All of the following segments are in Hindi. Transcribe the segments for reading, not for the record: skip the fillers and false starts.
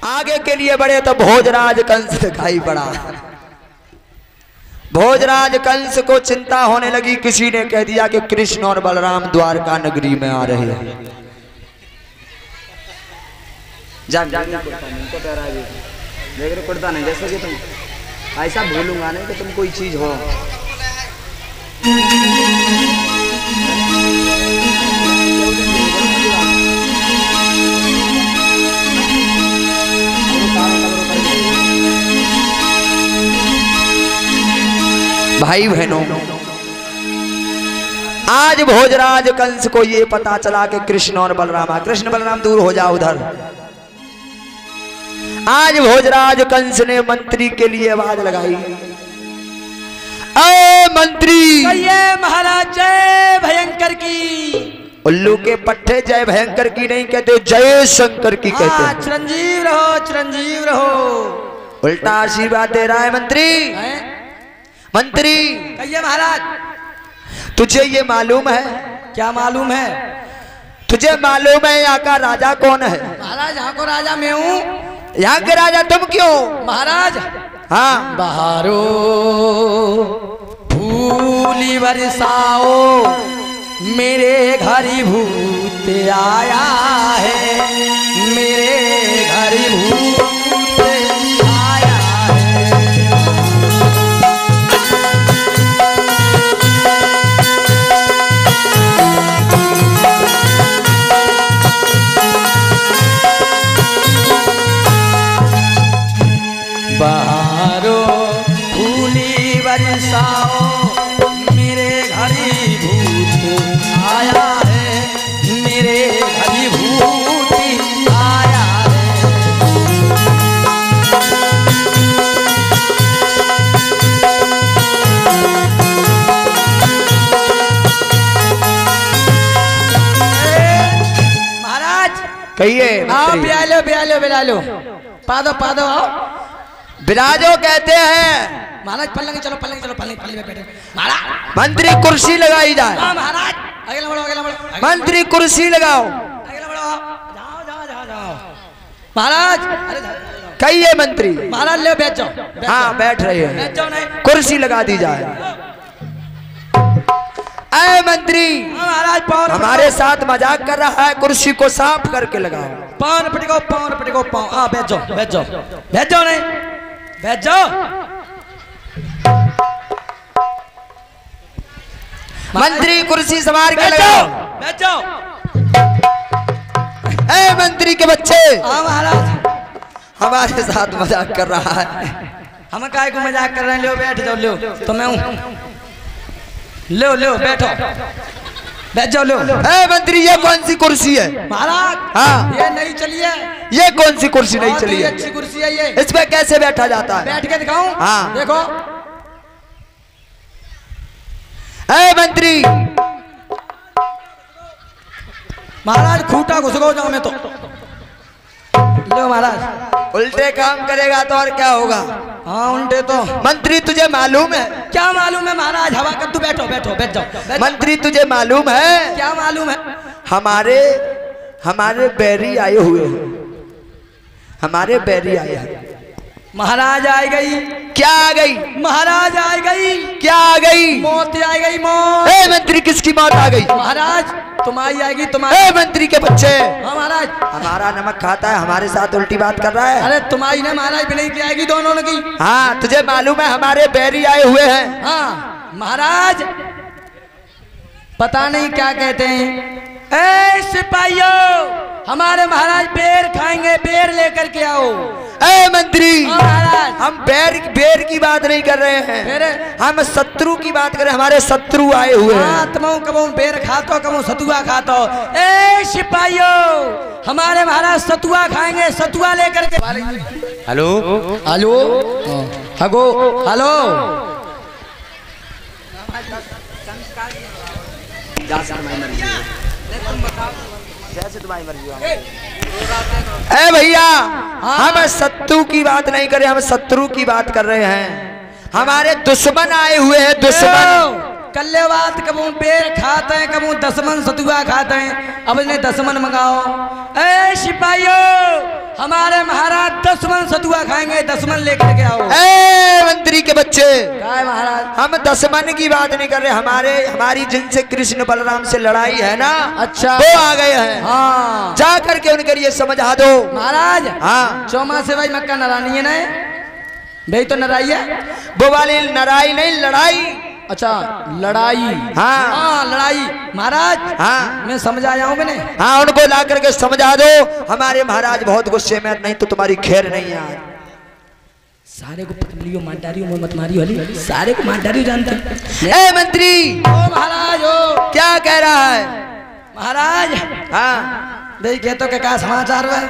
आगे के लिए बढ़े तो भोजराज कंस दिखाई पड़ा। भोजराज कंस को चिंता होने लगी। किसी ने कह दिया कि कृष्ण और बलराम द्वारका नगरी में आ रहे हैं। देख रहे कुर्ता नहीं, जैसे कि तुम ऐसा भूलूंगा नहीं कि तुम कोई चीज हो। भाई बहनों, आज भोजराज कंस को ये पता चला कि कृष्ण और बलराम, कृष्ण बलराम दूर हो जाओ उधर। आज भोजराज कंस ने मंत्री के लिए आवाज लगाई, अरे मंत्री, महाराज जय भयंकर की। उल्लू के पट्टे जय भयंकर की नहीं कहते, जय शंकर की कहते हैं। चिरंजीव रहो, चिरंजीव रहो। उल्टा आशीर्वाद दे रहा है मंत्री। मंत्री कहिए महाराज। तुझे ये मालूम है? क्या मालूम है? तुझे मालूम है यहाँ का राजा कौन है? महाराज यहाँ को राजा मैं हूँ। यहाँ के राजा तुम क्यों? महाराज हाँ, बहारो फूली बरसाओ, मेरे घर भूत आया है, मेरे घर भूत आया है। बहारो फूली बरसाओ, मेरे घर भूत आया है, मेरे घर भूत आया है। महाराज कहिए। आओ, बियालो बियालो बियालो, पादो पादो आओ। विराजो कहते हैं। महाराज पलंग चलो, पलंग चलो, पलंग पलंग में बैठो। महाराज मंत्री कुर्सी लगाई जाए। हाँ महाराज, अगला बढ़ो, अगला बढ़ो। मंत्री कुर्सी लगाओ। अगला बढ़ो, जाओ जाओ जाओ जाओ। महाराज अरे जाओ। कहिए मंत्री। महाराज ले बैठ जाओ। हाँ बैठ रहे हैं। बैठ जाओ नहीं। कुर्सी लगा दी जाए। अरे मंत्री, महाराज पाँव हमारे साथ मजाक कर रहा है, कुर्सी को साफ करके लगाओ। पाँव पटको, पाँव पटको, पाँव। हाँ बैठ जाओ, बैठ जाओ, बैठ जाओ नहीं, बैठ जाओ। मंत्री कुर्सी संभाल के बैठ जाओ, लगाओ। बैठ जाओ। ए मंत्री के बच्चे, हाँ महाराज हमारे साथ मजाक कर रहा है। हम काय को मजाक कर रहे हैं? लो बैठ जाओ, लो तो मैं हूँ। लो लो बैठो, बैठ जाओ, लो। ए मंत्री, ये कौन सी कुर्सी है? महाराज हाँ, ये नहीं चलिए। ये कौन सी कुर्सी नहीं बहुत ही चली है? अच्छी कुर्सी है ये। इस पे कैसे बैठा जाता है? बैठ के दिखाऊं? हाँ। देखो। ए मंत्री, महाराज खूंटा घुस गो जाओ मैं तो। लो महाराज। उल्टे काम करेगा तो और क्या होगा? हाँ उल्टे तो। मंत्री तुझे मालूम है? क्या मालूम है महाराज? हवा कर, तू बैठो बैठो, बैठ जाओ, बैठ जाओ। मंत्री तुझे मालूम है? क्या मालूम है? हमारे बैरी आए हुए हैं। हमारे बैरी आए हैं। महाराज आ गई। क्या आ गई? महाराज आ गई। क्या आ गई? मौत आ गई, मौत। ए मंत्री, किसकी मौत आ गई? महाराज तुम्हारी आएगी, तुम्हारी। ए मंत्री के बच्चे, हाँ महाराज। हमारा नमक खाता है, हमारे साथ उल्टी बात कर रहा है। अरे तुम्हारी ना महाराज भी नहीं की आएगी, दोनों ने की। हाँ तुझे मालूम है हमारे बैरी आए हुए हैं। हाँ महाराज, पता नहीं क्या कहते हैं। ए सिपाहियों, हमारे महाराज बेर खाएंगे, बेर लेकर के आओ। ए मंत्री, महाराज हम बेर की बात नहीं कर रहे हैं, फिर हम शत्रु की बात कर रहे हैं। हमारे शत्रु आए हुए हैं। तुम कबू बेर खातो, कबू सतुआ खातो। ए सिपाहियों, हमारे महाराज सतुआ खाएंगे, सतुआ लेकर के। हेलो हेलो हगो, हेलो। ए भैया, हम शत्रु की बात नहीं कर रहे, हम शत्रु की बात कर रहे हैं। हमारे दुश्मन आए हुए हैं, दुश्मन। कल्ले बात कबू बेर खाते हैं, कबू दसमन सतुआ खाते हैं। अब इन्हें दसमन मंगाओ। ए सिपाहियों, हमारे महाराज 10 मन सतुआ खाएंगे, 10 मन लेकर के आओ। ए मंत्री के बच्चे, क्या है महाराज? हम 10 मन की बात नहीं कर रहे, हमारी जिनसे कृष्ण बलराम से लड़ाई है ना, अच्छा वो आ गए हैं। हाँ, जा करके उनके लिए समझा दो महाराज। हाँ, चौमा से भाई मक्का नारानी है ना, भाई तो नाराई है, वो वाली नाराई नहीं, लड़ाई। अच्छा लड़ाई, हाँ लड़ाई महाराज। हाँ मैं समझ आया हूँ मैंने। हाँ, उनको ला करके समझा दो। हमारे महाराज बहुत गुस्से में, नहीं तो तुम्हारी खैर नहीं है। सारे को पकड़ लियो, मार डारियो, मत मारियो हली, सारे को मार डारियो जानते हैं। ए मंत्री, ओ महाराज, ओ क्या कह रहा है महाराज? हाँ देखिए तो क्या समाचार है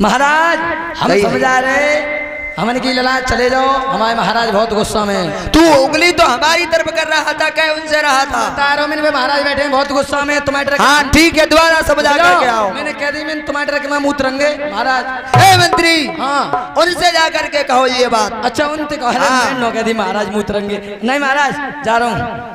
महाराज? हम समझा रहे, हमने की लला चले जाओ, हमारे महाराज बहुत गुस्सा में। तू उंगली तो हमारी तरफ कर रहा था, क्या उनसे रहा था? तारो में महाराज बैठे हैं बहुत गुस्सा में, तुम्हारे। हाँ ठीक है, दोबारा समझा करके आओ। मैंने कह दी, मैं तुम्हारे के मैं मुंह रंगे महाराज। ए मंत्री, हाँ उनसे जा करके कहो ये बात। अच्छा उनसे कहो। हाँ। कह दी महाराज मुंह रंगे, नहीं महाराज जा रहा हूँ।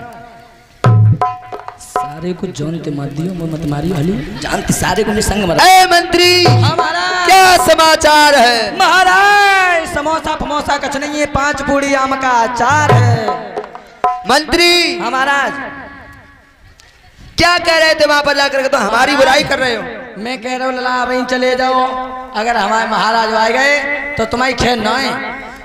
सारे को जानते मत दियो, मैं मत मारियो हली, जानते सारे को संग मरा। ए मंत्री, क्या समाचार है? महाराज समोसा फमोसा कुछ नहीं है, 5 पूड़ी आम का अचार है। मंत्री महाराज क्या कह रहे थे वहां पर जाकर के? तो हमारी बुराई कर रहे हो। मैं कह रहा हूँ लला वहीं चले जाओ, अगर हमारे महाराज आ गए तो तुम्हारी खैर न है।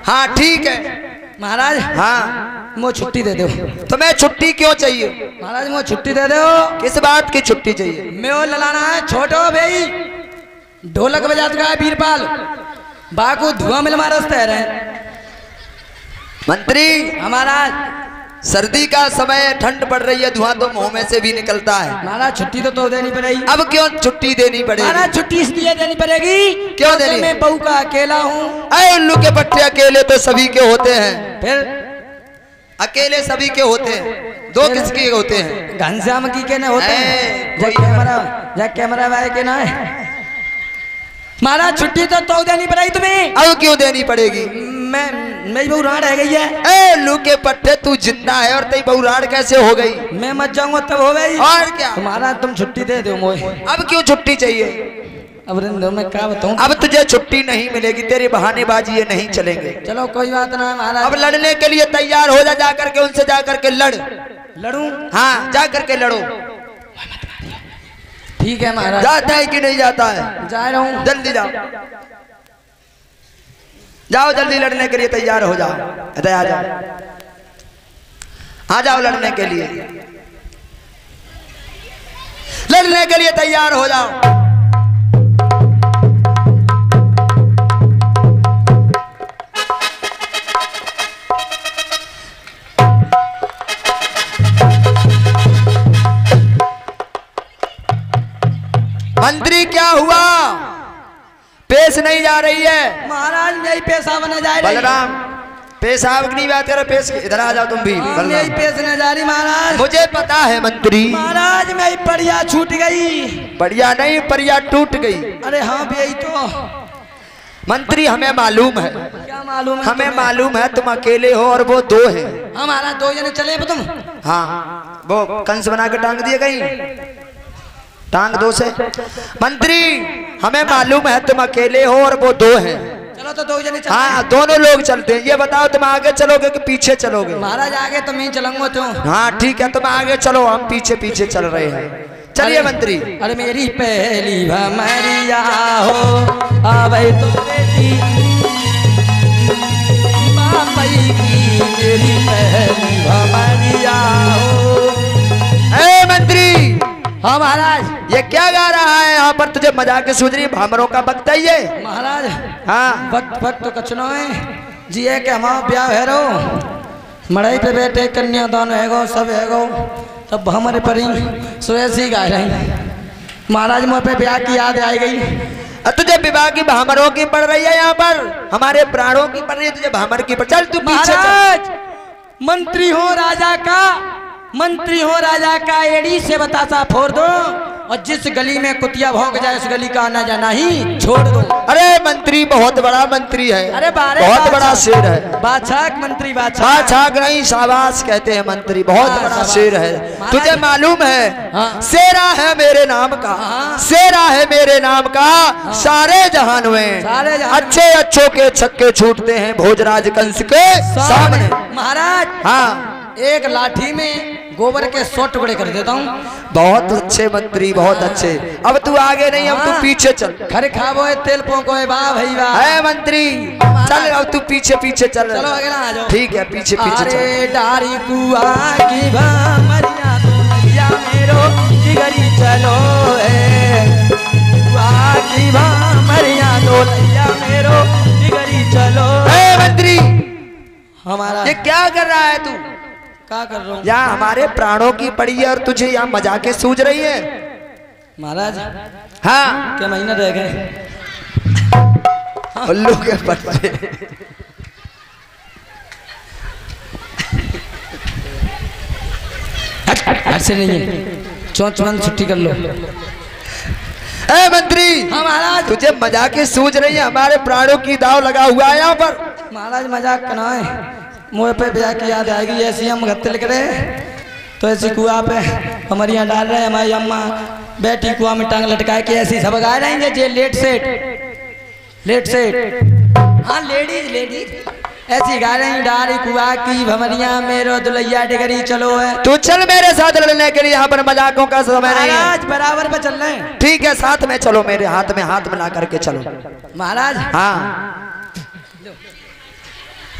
हाँ ठीक है महाराज। हाँ, मुझे छुट्टी दे दो। तुम्हें छुट्टी क्यों चाहिए? महाराज मुझे छुट्टी दे दो। किस बात की छुट्टी चाहिए? मैं वो ललाना है छोटो भाई, ढोलक बजात का है बीरपाल, बाकू धुआं मिल मारते रहे। मंत्री हमारा सर्दी का समय, ठंड पड़ रही है, धुआं तो मुंह में से भी निकलता है। महाराज छुट्टी तो देनी पड़ेगी। अब क्यों छुट्टी देनी पड़ेगी? महाराज छुट्टी इसलिए देनी पड़ेगी, क्यों देनी? मैं बहू का अकेला हूँ। अरे उल्लू के पट्टे अकेले तो सभी के होते हैं। फिर अकेले सभी के होते हैं, दो किसके होते हैं? घनश्याम की के न होते हैं, जब कैमरा भाई के ना है। महाराज छुट्टी तो देनी पड़ेगी तुम्हें। अब क्यों देनी पड़ेगी? मेरी बहू राड़ रह गई है। ए लू के पट्टे, तू जिंदा है और तेरी बहू राड़ कैसे हो गई? मैं मत जाऊंगा तब हो गई। और क्या? महाराज तुम छुट्टी दे दो मुझे। अब क्यों छुट्टी चाहिए? अब रिंदो मैं क्या बताऊं? अब तुझे छुट्टी नहीं मिलेगी, तेरे बहानेबाजी ये नहीं चलेंगे। चलो कोई बात ना महाराज। अब लड़ने के लिए तैयार हो जा, जाकर के उनसे जाकर के लड़ूं? हाँ जाकर के लड़ो। ठीक है महाराज। जाता है कि नहीं जाता है? जा रहा हूँ। जल्दी जाओ, जाओ जल्दी, लड़ने के लिए तैयार हो जाओ। तैयार जाओ, आ जाओ लड़ने के लिए, लड़ने के लिए तैयार हो जाओ। मंत्री क्या हुआ? पेश नहीं जा रही है? महाराज यही पेशा बने जा रही। बलराम पेशाब की नहीं बात करो, पेश इधर आ जाओ तुम भी। यही पेश न जा रही महाराज। मुझे पता है मंत्री। महाराज मेरी परिया छूट गई। बढ़िया नहीं, परिया टूट गई। अरे हाँ यही तो मंत्री हमें मालूम है। क्या मालूम है? हमें मालूम है तुम अकेले हो और वो 2 हैं। हमारा 2 जने चले तुम। हाँ वो कंस बना के टांग दिए कहीं, टांग 2 से। मंत्री हमें मालूम है तुम अकेले हो और वो 2 हैं। चलो तो 2 जने चलते। हाँ दोनों लोग चलते हैं। ये बताओ तुम आगे चलोगे कि पीछे चलोगे? महाराज आगे तो मैं चलूंगा तो। हाँ ठीक है, तुम आगे चलो, हम पीछे पीछे चल रहे हैं। चलिए मंत्री। अरे मेरी पहली भमरिया हो आवे तो बेटी बापई की, मेरी पहली भमरिया हो। ए मंत्री। हाँ महाराज। ये क्या गा रहा है यहाँ पर? तुझे मजाक सूझ रही? भामरों का वक्त है ये? महाराज हाँ वक्त तो कचनो है जी है कि हमारा ब्याह है रो, मड़ाई पे बैठे कन्यादान है गो, सब है गो, तब हमारे परी सुरेशी गा रही। महाराज मुझ पे ब्याह की याद आई गई। तुझे विवाह की भामरों की पड़ रही है यहाँ पर, हमारे प्राणों की पड़ रही है, तुझे भामर की पड़। चल तू पीछे महाराज मंत्री हो राजा का, मंत्री हो राजा का, एड़ी से बतासा फोड़ दो, और जिस गली में कुतिया भौंक जाए उस गली का आना जाना ही छोड़ दो। अरे मंत्री बहुत बड़ा मंत्री है, अरे बहुत बड़ा शेर है। बादशाह मंत्री बादशाह नहीं शाबाश कहते हैं मंत्री, बहुत बड़ा शेर है। तुझे मालूम है हाँ। शेरा है मेरे नाम का, हाँ। शेरा है मेरे नाम का, हाँ। सारे जहान में अच्छे अच्छों के छक्के छूटते हैं भोजराज कंस के सामने। महाराज हाँ एक लाठी में गोबर के 100 टुकड़े कर देता हूँ। बहुत अच्छे मंत्री, बहुत अच्छे। अब तू आगे नहीं, अब तू पीछे चल। खरे खाबो है तेल पोंको है वाह भाई वाह। है मंत्री चल, अब तू पीछे पीछे चल। चलो अगला आ जाओ। ठीक है पीछे पीछे चल। अरे डारी कुआ की भमरिया दुनिया मेरो जिगरी चलो है, कुआ की भमरिया दुनिया मेरो जिगरी चलो। मंत्री हमारा ये क्या कर रहा है तू? क्या कर रहा हूँ? यहाँ हमारे प्राणों की पड़ी है और तुझे यहाँ मजाके सूझ रही है। महाराज हाँ क्या महीना रह गए? उल्लू के पत्ते। ऐसे नहीं है, चौंच मन छुट्टी कर लो। ए मंत्री हाँ महाराज तुझे मजाके सूझ रही है, हमारे प्राणों की दाव लगा हुआ है यहाँ पर। महाराज मजाक करना है, मुँह पे ब्याह की याद आएगी। ऐसी हम गत्ते लिख रहे तो ऐसी कुआ पे हमारे यहाँ डाल रहे हैं। हमारी अम्मा बैठी कुआ में टांग लटकाए के ऐसी सब गा रहेंगे जे लेट सेट। हाँ लेडीज ऐसी गा रही डारी कुआ की भमरिया मेरो दुलैया डिगरी चलो है। तू चल मेरे साथ लड़ने के लिए, यहाँ पर मजाकों का समय नहीं है। महाराज बराबर पे चल रहे हैं। ठीक है साथ में चलो, मेरे हाथ में हाथ मिला करके चलो। महाराज हाँ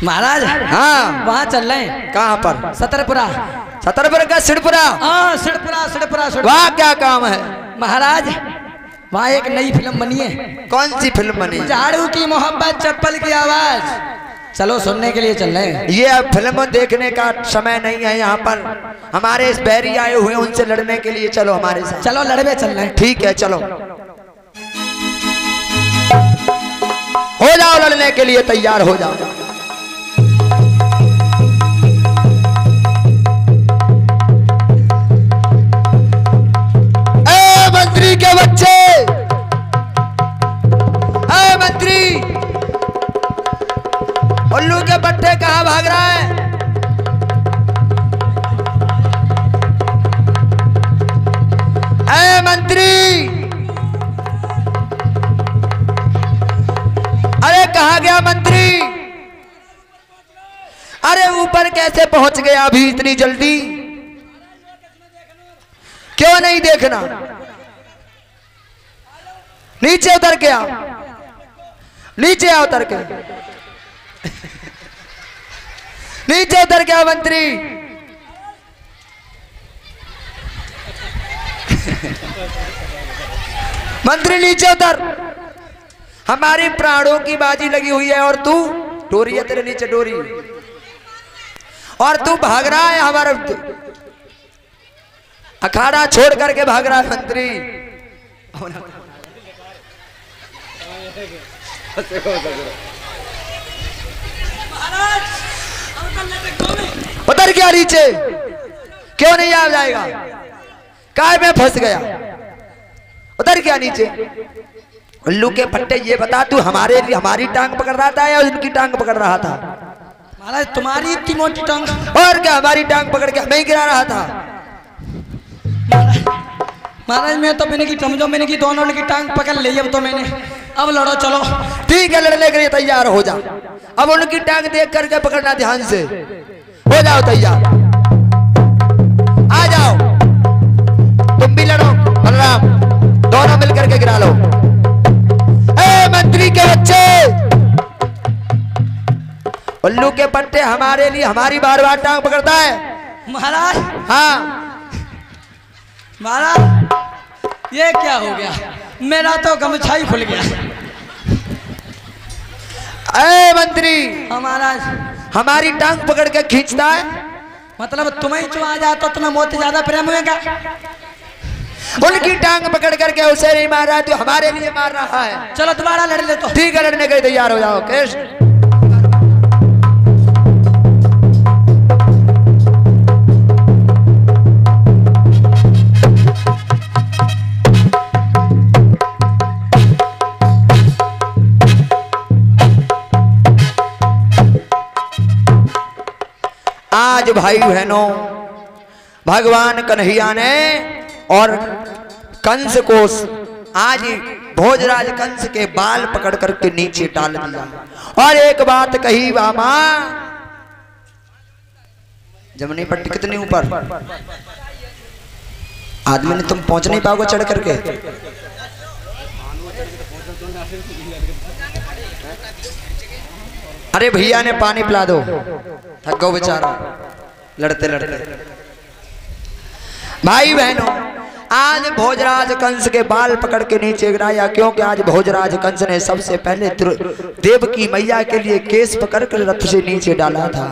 महाराज हाँ वहाँ चल रहे हैं। कहाँ पर? सतरपुरा का सिड़पुरा। हाँ सिड़पुरा। वहाँ क्या काम है? महाराज वहाँ एक नई फिल्म बनी है। कौन सी फिल्म बनी? झाड़ू की मोहब्बत चप्पल की आवाज। चलो सुनने के लिए चल रहे हैं। ये अब फिल्म देखने का समय नहीं है, यहाँ पर हमारे इस बैरी आए हुए हैं, उनसे लड़ने के लिए चलो हमारे साथ। चलो लड़वे चल रहे हैं। ठीक है चलो, हो जाओ लड़ने के लिए तैयार हो जाओ। मंत्री के बच्चे, मंत्री उल्लू के पट्टे कहाँ भाग रहा है? मंत्री अरे कहाँ गया मंत्री? अरे ऊपर कैसे पहुंच गया अभी इतनी जल्दी? क्यों नहीं देखना? नीचे उतर के आओ, नीचे आओ उतर के, नीचे उतर के आओ मंत्री। मंत्री नीचे उतर, हमारी प्राणों की बाजी लगी हुई है और तू डोरी है, तेरे नीचे डोरी, और तू भाग रहा है, हमारा अखाड़ा छोड़ करके भाग रहा है मंत्री। उतर गया नीचे, क्यों नहीं आ जाएगा? काय में फंस गया, उतर गया नीचे। उल्लू के फट्टे ये बता, तू हमारी टांग पकड़ रहा था या उनकी टांग पकड़ रहा था? महाराज तुम्हारी इतनी मोटी टांग, और क्या हमारी टांग पकड़ के हमें गिरा रहा था? महाराज मैं तो मैंने की दोनों की टांग पकड़ ली। अब तो मैंने, अब लड़ो चलो। ठीक है लड़ने के लिए तैयार हो जाओ। अब उनकी टांग देख करके पकड़ना ध्यान से, हो जाओ तैयार, आ जाओ। तुम भी लड़ो बलराम, दोनों मिलकर के गिरा लो। ए मंत्री के बच्चे, उल्लू के पट्टे हमारे लिए हमारी बार बार टांग पकड़ता है। महाराज हाँ महाराज ये क्या हो गया? मेरा तो गमछा ही खुल गया। ए मंत्री, महाराज हमारी टांग पकड़ के खींचता है, मतलब तुम्हें जो आ जाता तो तुम्हें बहुत ज्यादा प्रेम होगा। उनकी टांग पकड़ करके उसे नहीं मार रहा है, तो हमारे लिए मार रहा है। चलो दोबारा लड़ ले तो। ठीक है लड़ने के लिए तैयार हो जाओ कृष्ण। भाई बहनों भगवान कन्हैया ने और कंस को आज भोजराज कंस के बाल पकड़ करके नीचे डाल दिया और एक बात कही बाबा, जमनी पट्टी कितनी ऊपर आदमी ने तुम पहुंच नहीं पाओगे चढ़ करके। अरे भैया ने पानी पिला दो, थक गो बेचारा लड़ते लड़ते। भाई बहनों आज भोजराज कंस के बाल पकड़ के नीचे गिराया, क्योंकि आज भोजराज कंस ने सबसे पहले देवकी मैया के लिए केस पकड़ कर रथ से नीचे डाला था।